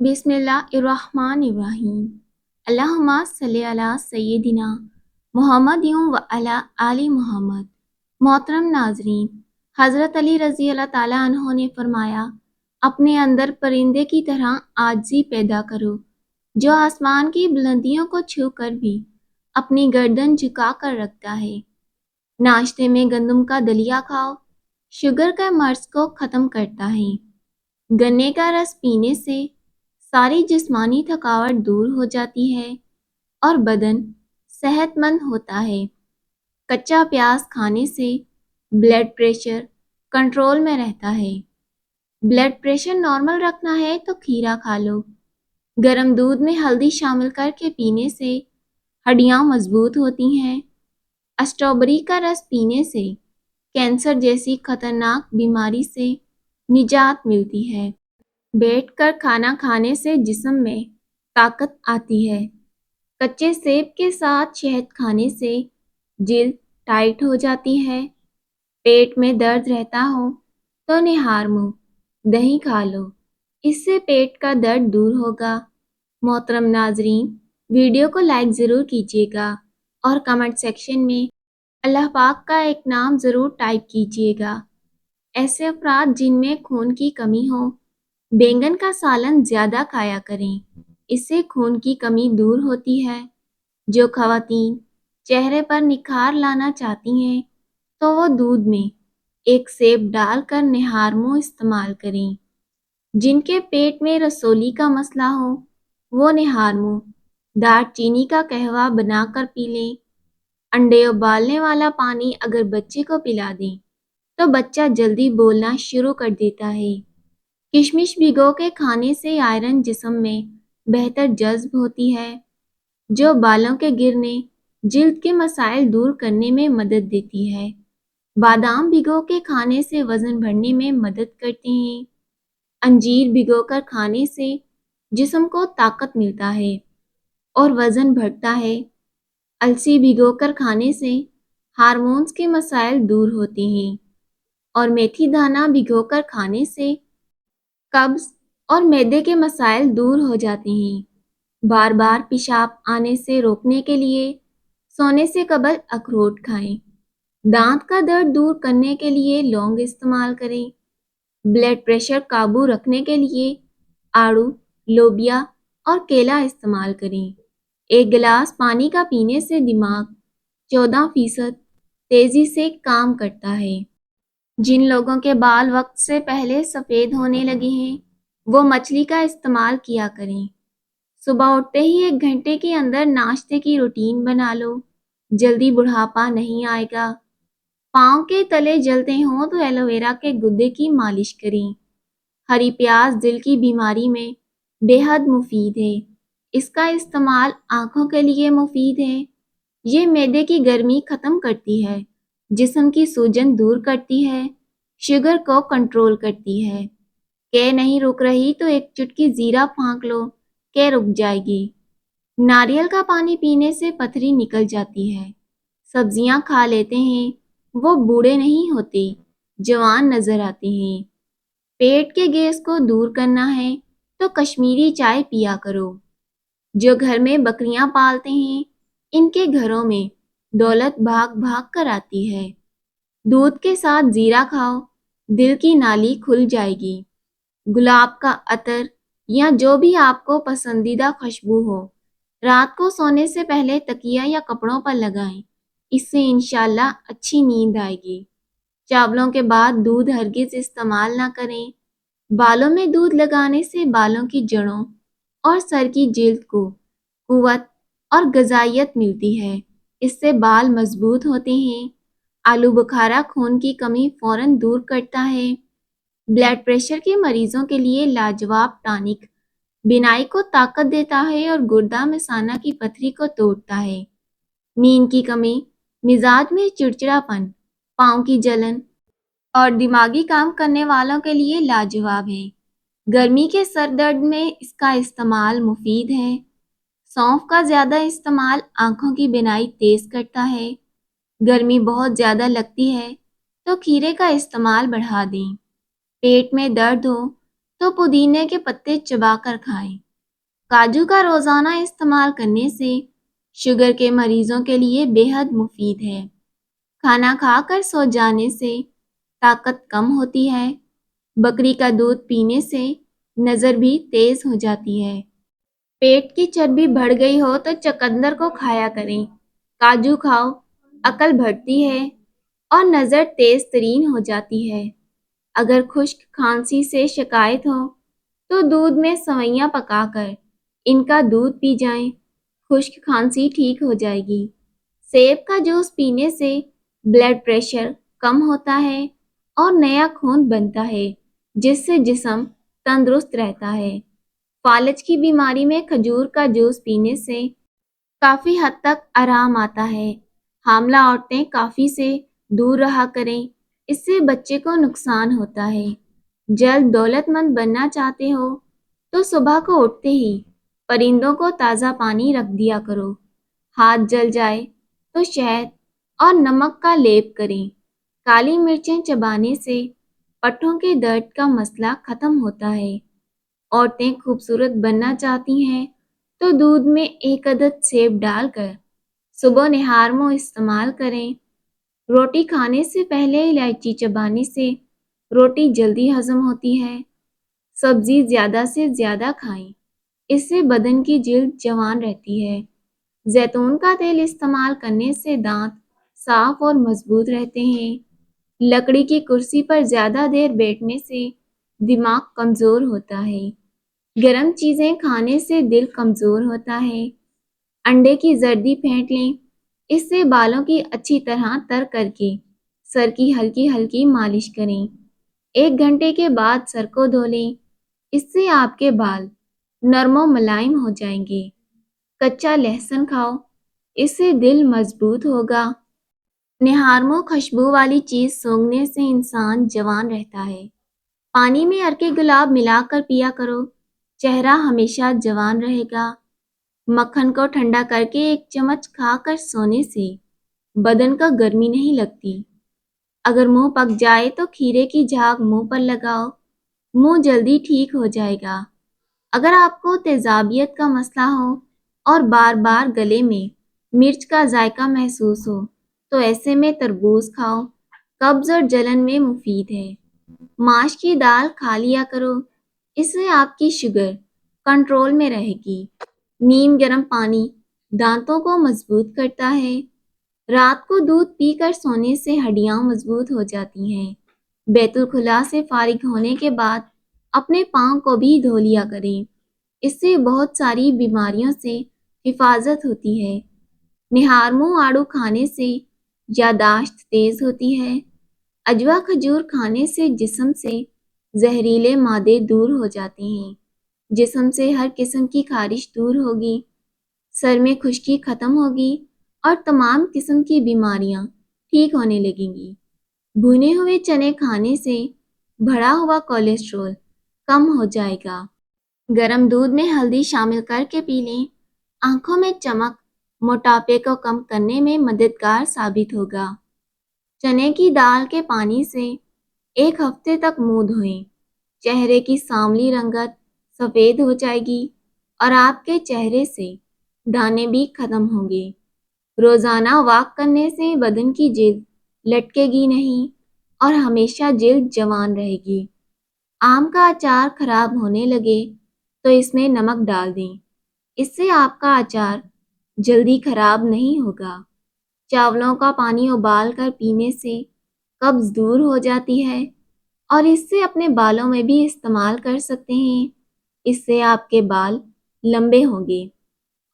بسم اللہ الرحمن الرحیم۔ اللہم صلی علی سیدنا محمد و علی آل محمد۔ محترم ناظرین، حضرت علی رضی اللہ تعالیٰ عنہ نے فرمایا، اپنے اندر پرندے کی طرح عاجزی پیدا کرو جو آسمان کی بلندیوں کو چھو کر بھی اپنی گردن جھکا کر رکھتا ہے۔ ناشتے میں گندم کا دلیا کھاؤ، شوگر کا مرض کو ختم کرتا ہے۔ گنے کا رس پینے سے ساری جسمانی تھکاوٹ دور ہو جاتی ہے اور بدن صحت مند ہوتا ہے۔ کچا پیاز کھانے سے بلڈ پریشر کنٹرول میں رہتا ہے۔ بلڈ پریشر نارمل رکھنا ہے تو کھیرا کھا لو۔ گرم دودھ میں ہلدی شامل کر کے پینے سے ہڈیاں مضبوط ہوتی ہیں۔ اسٹرابیری کا رس پینے سے کینسر جیسی خطرناک بیماری سے نجات ملتی ہے۔ بیٹھ کر کھانا کھانے سے جسم میں طاقت آتی ہے۔ کچے سیب کے ساتھ شہد کھانے سے جلد ٹائٹ ہو جاتی ہے۔ پیٹ میں درد رہتا ہو تو نہار منہ دہی کھا لو، اس سے پیٹ کا درد دور ہوگا۔ محترم ناظرین، ویڈیو کو لائک ضرور کیجیے گا اور کمنٹ سیکشن میں اللہ پاک کا ایک نام ضرور ٹائپ کیجیے گا۔ ایسے افراد جن میں خون کی کمی ہو بیگن کا سالن زیادہ کھایا کریں، اس سے خون کی کمی دور ہوتی ہے۔ جو خواتین چہرے پر نکھار لانا چاہتی ہیں تو وہ دودھ میں ایک سیب ڈال کر نہار منہ استعمال کریں۔ جن کے پیٹ میں رسولی کا مسئلہ ہو وہ نہار منہ دار چینی کا قہوہ بنا کر پی لیں۔ انڈے ابالنے والا پانی اگر بچے کو پلا دیں تو بچہ جلدی بولنا شروع کر دیتا ہے۔ کشمش بھگو کے کھانے سے آئرن جسم میں بہتر جذب ہوتی ہے، جو بالوں کے گرنے، جلد کے مسائل دور کرنے میں مدد دیتی ہے۔ بادام بھگو کے کھانے سے وزن بڑھنے میں مدد کرتے ہیں۔ انجیر بھگو کر کھانے سے جسم کو طاقت ملتا ہے اور وزن بڑھتا ہے۔ السی بھگو کر کھانے سے ہارمونز کے مسائل دور ہوتے ہیں اور میتھی دانہ بھگو کر کھانے سے قبض اور معدے کے مسائل دور ہو جاتے ہیں۔ بار بار پیشاب آنے سے روکنے کے لیے سونے سے قبل اخروٹ کھائیں۔ دانت کا درد دور کرنے کے لیے لونگ استعمال کریں۔ بلڈ پریشر قابو رکھنے کے لیے آڑو، لوبیا اور کیلا استعمال کریں۔ ایک گلاس پانی کا پینے سے دماغ 14% تیزی سے کام کرتا ہے۔ جن لوگوں کے بال وقت سے پہلے سفید ہونے لگے ہیں وہ مچھلی کا استعمال کیا کریں۔ صبح اٹھتے ہی 1 گھنٹے کے اندر ناشتے کی روٹین بنا لو، جلدی بڑھاپا نہیں آئے گا۔ پاؤں کے تلے جلتے ہوں تو ایلو ویرا کے گدے کی مالش کریں۔ ہری پیاز دل کی بیماری میں بے حد مفید ہے۔ اس کا استعمال آنکھوں کے لیے مفید ہے۔ یہ معدے کی گرمی ختم کرتی ہے، جسم کی سوجن دور کرتی ہے، شوگر کو کنٹرول کرتی ہے۔ کہ نہیں رک رہی تو ایک چٹکی زیرہ پھونک لو کہ رک جائے گی۔ ناریل کا پانی پینے سے پتھری نکل جاتی ہے۔ سبزیاں کھا لیتے ہیں، وہ بوڑھے نہیں ہوتے، جوان نظر آتے ہیں۔ پیٹ کے گیس کو دور کرنا ہے تو کشمیری چائے پیا کرو۔ جو گھر میں بکریاں پالتے ہیں ان کے گھروں میں دولت بھاگ بھاگ کر آتی ہے۔ دودھ کے ساتھ زیرہ کھاؤ، دل کی نالی کھل جائے گی۔ گلاب کا عطر یا جو بھی آپ کو پسندیدہ خوشبو ہو رات کو سونے سے پہلے تکیہ یا کپڑوں پر لگائیں، اس سے انشاءاللہ اچھی نیند آئے گی۔ چاولوں کے بعد دودھ ہرگز استعمال نہ کریں۔ بالوں میں دودھ لگانے سے بالوں کی جڑوں اور سر کی جلد کو قوت اور غذائیت ملتی ہے، اس سے بال مضبوط ہوتے ہیں۔ آلو بخارا خون کی کمی فوراً دور کرتا ہے۔ بلڈ پریشر کے مریضوں کے لیے لاجواب ٹانک بینائی کو طاقت دیتا ہے اور گردہ مثانہ کی پتھری کو توڑتا ہے۔ نیند کی کمی مزاج میں چڑچڑاپن، پاؤں کی جلن اور دماغی کام کرنے والوں کے لیے لاجواب ہے۔ گرمی کے سر درد میں اس کا استعمال مفید ہے۔ سونف کا زیادہ استعمال آنکھوں کی بینائی تیز کرتا ہے۔ گرمی بہت زیادہ لگتی ہے تو کھیرے کا استعمال بڑھا دیں۔ پیٹ میں درد ہو تو پودینے کے پتے چبا کر کھائیں۔ کاجو کا روزانہ استعمال کرنے سے شوگر کے مریضوں کے لیے بے حد مفید ہے۔ کھانا کھا کر سو جانے سے طاقت کم ہوتی ہے۔ بکری کا دودھ پینے سے نظر بھی تیز ہو جاتی ہے۔ پیٹ کی چربی بڑھ گئی ہو تو چقندر کو کھایا کریں۔ کاجو کھاؤ، عقل بڑھتی ہے اور نظر تیز ترین ہو جاتی ہے۔ اگر خشک کھانسی سے شکایت ہو تو دودھ میں سوئیاں پکا کر ان کا دودھ پی جائیں، خشک کھانسی ٹھیک ہو جائے گی۔ سیب کا جوس پینے سے بلڈ پریشر کم ہوتا ہے اور نیا خون بنتا ہے، جس سے جسم تندرست رہتا ہے۔ فالج کی بیماری میں کھجور کا جوس پینے سے کافی حد تک آرام آتا ہے۔ حاملہ عورتیں کافی سے دور رہا کریں، اس سے بچے کو نقصان ہوتا ہے۔ جلد دولت مند بننا چاہتے ہو تو صبح کو اٹھتے ہی پرندوں کو تازہ پانی رکھ دیا کرو۔ ہاتھ جل جائے تو شہد اور نمک کا لیپ کریں۔ کالی مرچیں چبانے سے پٹھوں کے درد کا مسئلہ ختم ہوتا ہے۔ عورتیں خوبصورت بننا چاہتی ہیں تو دودھ میں 1 عدد سیب ڈال کر صبح نہار منہ استعمال کریں۔ روٹی کھانے سے پہلے الائچی چبانے سے روٹی جلدی ہضم ہوتی ہے۔ سبزی زیادہ سے زیادہ کھائیں، اس سے بدن کی جلد جوان رہتی ہے۔ زیتون کا تیل استعمال کرنے سے دانت صاف اور مضبوط رہتے ہیں۔ لکڑی کی کرسی پر زیادہ دیر بیٹھنے سے دماغ کمزور ہوتا ہے۔ گرم چیزیں کھانے سے دل کمزور ہوتا ہے۔ انڈے کی زردی پھینٹ لیں، اس سے بالوں کی اچھی طرح تر کر کے سر کی ہلکی ہلکی مالش کریں۔ 1 گھنٹے کے بعد سر کو دھو لیں، اس سے آپ کے بال نرم و ملائم ہو جائیں گے۔ کچا لہسن کھاؤ، اس سے دل مضبوط ہوگا۔ نہار منہ خوشبو والی چیز سونگھنے سے انسان جوان رہتا ہے۔ پانی میں ارکے گلاب ملا کر پیا کرو، چہرہ ہمیشہ جوان رہے گا۔ مکھن کو ٹھنڈا کر کے 1 چمچ کھا کر سونے سے بدن کو گرمی نہیں لگتی۔ اگر منہ پک جائے تو کھیرے کی جھاگ منہ پر لگاؤ، منہ جلدی ٹھیک ہو جائے گا۔ اگر آپ کو تیزابیت کا مسئلہ ہو اور بار بار گلے میں مرچ کا ذائقہ محسوس ہو تو ایسے میں تربوز کھاؤ، قبض اور جلن میں مفید ہے۔ ماش کی دال کھا لیا کرو، اس سے آپ کی شوگر کنٹرول میں رہے گی۔ نیم گرم پانی دانتوں کو مضبوط کرتا ہے۔ رات کو دودھ پی کر سونے سے ہڈیاں مضبوط ہو جاتی ہیں۔ بیت الخلاء سے فارغ ہونے کے بعد اپنے پاؤں کو بھی دھو لیا کریں، اس سے بہت ساری بیماریوں سے حفاظت ہوتی ہے۔ نہار منہ آڑو کھانے سے یادداشت تیز ہوتی ہے۔ اجوا کھجور کھانے سے جسم سے زہریلے مادے دور ہو جاتے ہیں، جسم سے ہر قسم کی خارش دور ہوگی، سر میں خشکی ختم ہوگی اور تمام قسم کی بیماریاں ٹھیک ہونے لگیں گی۔ بھنے ہوئے چنے کھانے سے بڑھا ہوا کولیسٹرول کم ہو جائے گا۔ گرم دودھ میں ہلدی شامل کر کے پی لیں، آنکھوں میں چمک موٹاپے کو کم کرنے میں مددگار ثابت ہوگا۔ چنے کی دال کے پانی سے 1 ہفتے تک منہ دھوئیں، چہرے کی سانولی رنگت سفید ہو جائے گی اور آپ کے چہرے سے دانے بھی ختم ہوں گے۔ روزانہ واک کرنے سے بدن کی جلد لٹکے گی نہیں اور ہمیشہ جلد جوان رہے گی۔ آم کا اچار خراب ہونے لگے تو اس میں نمک ڈال دیں، اس سے آپ کا اچار جلدی خراب نہیں ہوگا۔ چاولوں کا پانی ابال کر پینے سے قبض دور ہو جاتی ہے اور اس سے اپنے بالوں میں بھی استعمال کر سکتے ہیں، اس سے آپ کے بال لمبے ہوں گے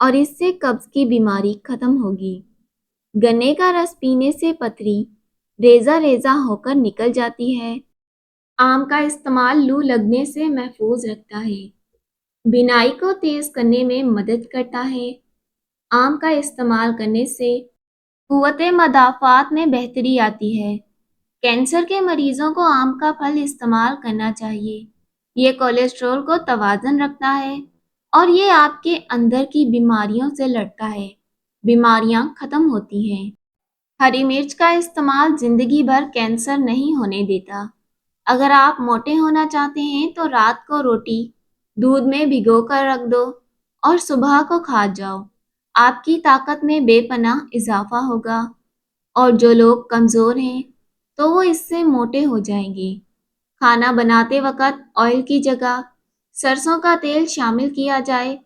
اور اس سے قبض کی بیماری ختم ہوگی۔ گنے کا رس پینے سے پتھری ریزہ ریزہ ہو کر نکل جاتی ہے۔ آم کا استعمال لو لگنے سے محفوظ رکھتا ہے، بینائی کو تیز کرنے میں مدد کرتا ہے۔ آم کا استعمال کرنے سے قوت مدافعت میں بہتری آتی ہے۔ کینسر کے مریضوں کو آم کا پھل استعمال کرنا چاہیے، یہ کولیسٹرول کو توازن رکھتا ہے اور یہ آپ کے اندر کی بیماریوں سے لڑتا ہے، بیماریاں ختم ہوتی ہیں۔ ہری مرچ کا استعمال زندگی بھر کینسر نہیں ہونے دیتا۔ اگر آپ موٹے ہونا چاہتے ہیں تو رات کو روٹی دودھ میں بھگو کر رکھ دو اور صبح کو کھا جاؤ۔ آپ کی طاقت میں بے پناہ اضافہ ہوگا، اور جو لوگ کمزور ہیں تو وہ اس سے موٹے ہو جائیں گے۔ کھانا بناتے وقت آئل کی جگہ سرسوں کا تیل شامل کیا جائے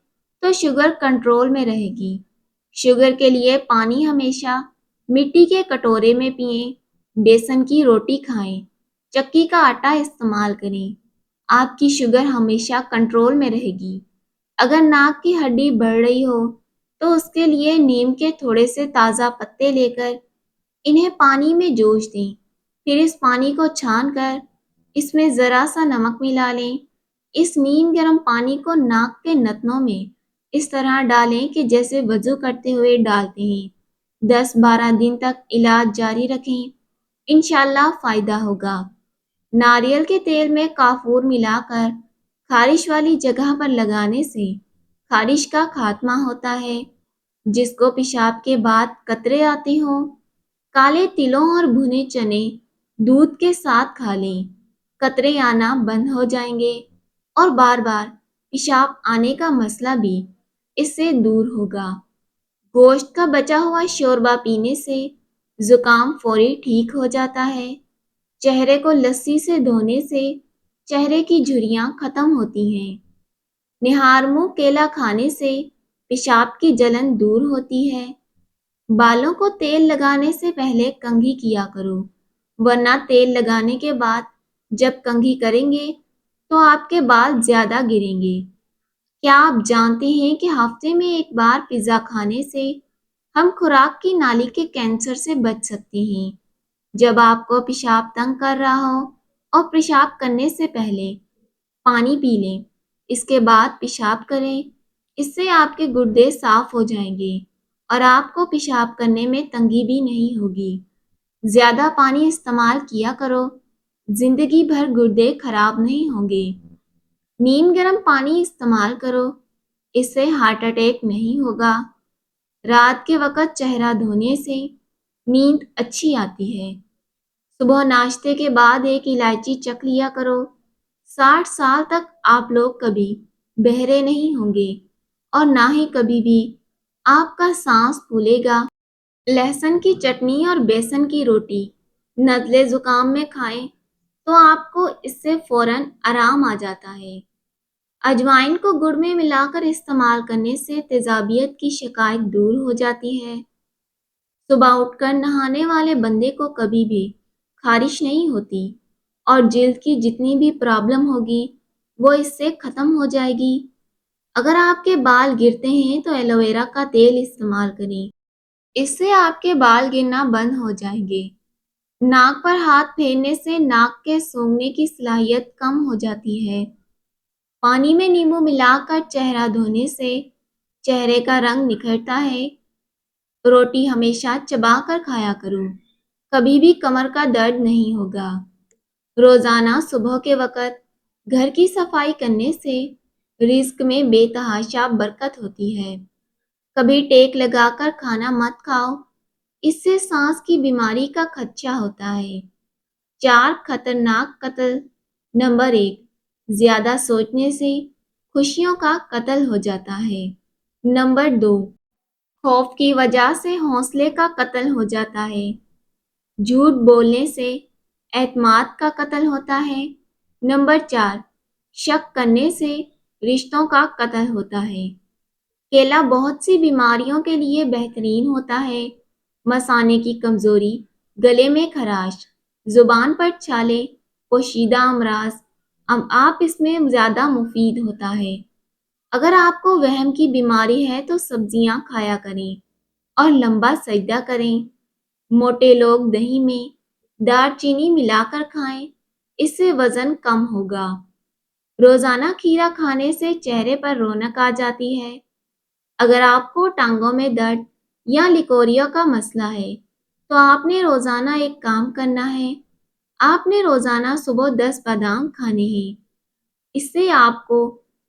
تو شوگر کنٹرول میں رہے گی۔ شوگر کے لیے پانی ہمیشہ مٹی کے کٹورے میں پئیں، بیسن کی روٹی کھائیں، چکی کا آٹا استعمال کریں۔ آپ کی شوگر ہمیشہ کنٹرول میں رہے گی۔ اگر ناک کی ہڈی بڑھ رہی ہو تو اس کے لیے نیم کے تھوڑے سے تازہ پتے لے کر انہیں پانی میں جوش دیں، پھر اس پانی کو چھان کر اس میں ذرا سا نمک ملا لیں۔ اس نیم گرم پانی کو ناک کے نتنوں میں اس طرح ڈالیں کہ جیسے وضو کرتے ہوئے ڈالتے ہیں۔ 10-12 دن تک علاج جاری رکھیں، انشاءاللہ فائدہ ہوگا۔ ناریل کے تیل میں کافور ملا کر خارش والی جگہ پر لگانے سے خارش کا خاتمہ ہوتا ہے۔ جس کو پیشاب کے بعد قطرے آتے ہوں، کالے تلوں اور بھنے چنے دودھ کے ساتھ کھا لیں، قطرے آنا بند ہو جائیں گے اور بار بار پیشاب آنے کا مسئلہ بھی اس سے دور ہوگا۔ گوشت کا بچا ہوا شوربہ پینے سے زکام فوری ٹھیک ہو جاتا ہے۔ چہرے کو لسی سے دھونے سے چہرے کی جھریاں ختم ہوتی ہیں۔ نہار منہ کیلا کھانے سے پیشاب کی جلن دور ہوتی ہے۔ بالوں کو تیل لگانے سے پہلے کنگھی کیا کرو، ورنہ تیل لگانے کے بعد جب کنگھی کریں گے تو آپ کے بال زیادہ گریں گے۔ کیا آپ جانتے ہیں کہ ہفتے میں ایک بار پیزا کھانے سے ہم خوراک کی نالی کے کینسر سے بچ سکتے ہیں؟ جب آپ کو پیشاب تنگ کر رہا ہو اور پیشاب کرنے سے پہلے پانی پی لیں، اس کے بعد پیشاب کریں، اس سے آپ کے گردے صاف ہو جائیں گے اور آپ کو پیشاب کرنے میں تنگی بھی نہیں ہوگی۔ زیادہ پانی استعمال کیا کرو، زندگی بھر گردے خراب نہیں ہوں گے۔ نیم گرم پانی استعمال کرو، اس سے ہارٹ اٹیک نہیں ہوگا۔ رات کے وقت چہرہ دھونے سے نیند اچھی آتی ہے۔ صبح ناشتے کے بعد ایک الائچی چکھ لیا کرو۔ 60 سال تک آپ لوگ کبھی بہرے نہیں ہوں گے اور نہ ہی کبھی بھی آپ کا سانس پھولے گا۔ لہسن کی چٹنی اور بیسن کی روٹی نزلے زکام میں کھائیں تو آپ کو اس سے فوراً آرام آ جاتا ہے۔ اجوائن کو گڑ میں ملا کر استعمال کرنے سے تیزابیت کی شکایت دور ہو جاتی ہے۔ صبح اٹھ کر نہانے والے بندے کو کبھی بھی خارش نہیں ہوتی اور جلد کی جتنی بھی پرابلم ہوگی وہ اس سے ختم ہو جائے گی۔ اگر آپ کے بال گرتے ہیں تو ایلو ویرا کا تیل استعمال کریں، اس سے آپ کے بال گرنا بند ہو جائیں گے۔ ناک پر ہاتھ پھیرنے سے ناک کے سونگھنے کی صلاحیت کم ہو جاتی ہے۔ پانی میں نیمبو ملا کر چہرہ دھونے سے چہرے کا رنگ نکھرتا ہے۔ روٹی ہمیشہ چبا کر کھایا کرو، کبھی بھی کمر کا درد نہیں ہوگا۔ روزانہ صبح کے وقت گھر کی صفائی کرنے سے رزق میں بے تحاشا برکت ہوتی ہے۔ کبھی ٹیک لگا کر کھانا مت کھاؤ، اس سے سانس کی بیماری کا خدشہ ہوتا ہے۔ 4 خطرناک قتل۔ نمبر 1، زیادہ سوچنے سے خوشیوں کا قتل ہو جاتا ہے۔ نمبر 2، خوف کی وجہ سے حوصلے کا قتل ہو جاتا ہے۔ جھوٹ بولنے سے اعتماد کا قتل ہوتا ہے۔ نمبر 4، شک کرنے سے رشتوں کا قتل ہوتا ہے۔ کیلا بہت سی بیماریوں کے لیے بہترین ہوتا ہے۔ مثانے کی کمزوری، گلے میں خراش، زبان پر چھالے، پوشیدہ امراض، آپ اس میں زیادہ مفید ہوتا ہے۔ اگر آپ کو وہم کی بیماری ہے تو سبزیاں کھایا کریں اور لمبا سجدہ کریں۔ موٹے لوگ دہی میں دار چینی ملا کر کھائیں، اس سے وزن کم ہوگا۔ روزانہ کھیرا کھانے سے چہرے پر رونق آ جاتی ہے۔ اگر آپ کو ٹانگوں میں درد یا لیکوریا کا مسئلہ ہے تو آپ نے روزانہ ایک کام کرنا ہے، آپ نے روزانہ صبح 10 بادام کھانے ہیں۔ اس سے آپ کو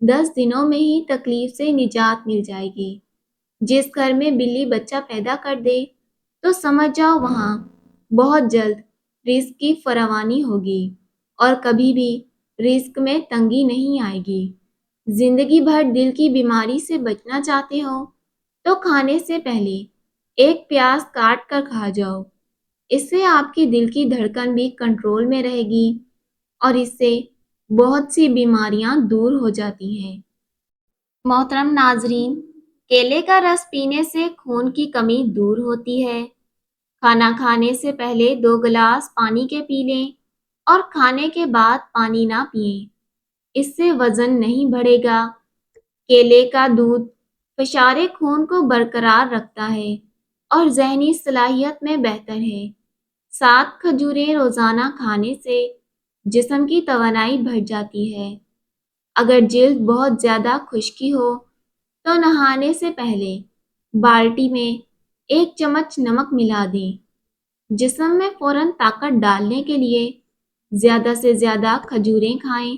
10 دنوں میں ہی تکلیف سے نجات مل جائے گی۔ جس گھر میں بلی بچہ پیدا کر دے تو سمجھ جاؤ وہاں بہت جلد رزق کی فراوانی ہوگی۔ اور کبھی بھی رزق میں تنگی نہیں آئے گی۔ زندگی بھر دل کی بیماری سے بچنا چاہتے ہو تو کھانے سے پہلے ایک پیاز کاٹ کر کھا جاؤ۔ اس سے آپ کی دل کی دھڑکن بھی کنٹرول میں رہے گی اور اس سے بہت سی بیماریاں دور ہو جاتی ہیں۔ محترم ناظرین، کیلے کا رس پینے سے خون کی کمی دور ہوتی ہے۔ کھانا کھانے سے پہلے 2 گلاس پانی کے پی لیں اور کھانے کے بعد پانی نہ پئیں۔ اس سے وزن نہیں بڑھے گا۔ کیلے کا دودھ فشار خون کو برقرار رکھتا ہے اور ذہنی صلاحیت میں بہتر ہے۔ 7 کھجوریں روزانہ کھانے سے جسم کی توانائی بڑھ جاتی ہے۔ اگر جلد بہت زیادہ خشکی ہو تو نہانے سے پہلے بالٹی میں 1 چمچ نمک ملا دیں۔ جسم میں فوراً طاقت ڈالنے کے لیے زیادہ سے زیادہ کھجوریں کھائیں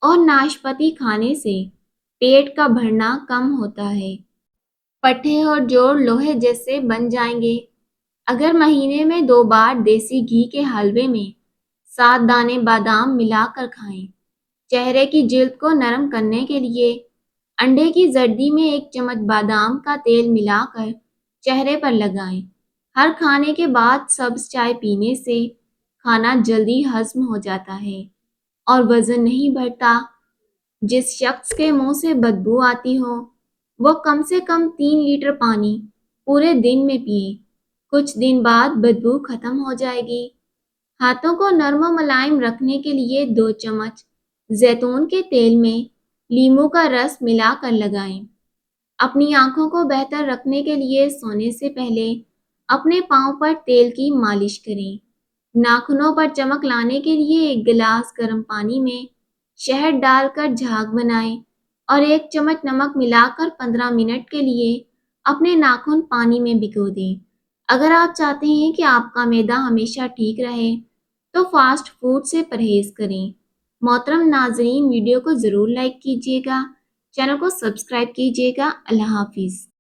اور ناشپاتی کھانے سے پیٹ کا بھرنا کم ہوتا ہے۔ پٹھے اور جوڑ لوہے جیسے بن جائیں گے۔ اگر مہینے میں 2 بار دیسی گھی کے حلوے میں 7 دانے بادام ملا کر کھائیں۔ چہرے کی جلد کو نرم کرنے کے لیے انڈے کی زردی میں 1 چمچ بادام کا تیل ملا کر چہرے پر لگائیں۔ ہر کھانے کے بعد سبز چائے پینے سے کھانا جلدی ہضم ہو جاتا ہے اور وزن نہیں بڑھتا۔ جس شخص کے منہ سے بدبو آتی ہو وہ کم سے کم 3 لیٹر پانی پورے دن میں پیے۔ کچھ دن بعد بدبو ختم ہو جائے گی۔ ہاتھوں کو نرم و ملائم رکھنے کے لیے 2 چمچ زیتون کے تیل میں لیموں کا رس ملا کر لگائیں۔ اپنی آنکھوں کو بہتر رکھنے کے لیے سونے سے پہلے اپنے پاؤں پر تیل کی مالش کریں۔ ناخنوں پر چمک لانے کے لیے 1 گلاس گرم پانی میں شہد ڈال کر جھاگ بنائیں اور 1 چمچ نمک ملا کر 15 منٹ کے لیے اپنے ناخن پانی میں بھگو دیں۔ اگر آپ چاہتے ہیں کہ آپ کا معدہ ہمیشہ ٹھیک رہے تو فاسٹ فوڈ سے پرہیز کریں۔ محترم ناظرین، ویڈیو کو ضرور لائک کیجیے گا، چینل کو سبسکرائب کیجیے گا۔ اللہ حافظ۔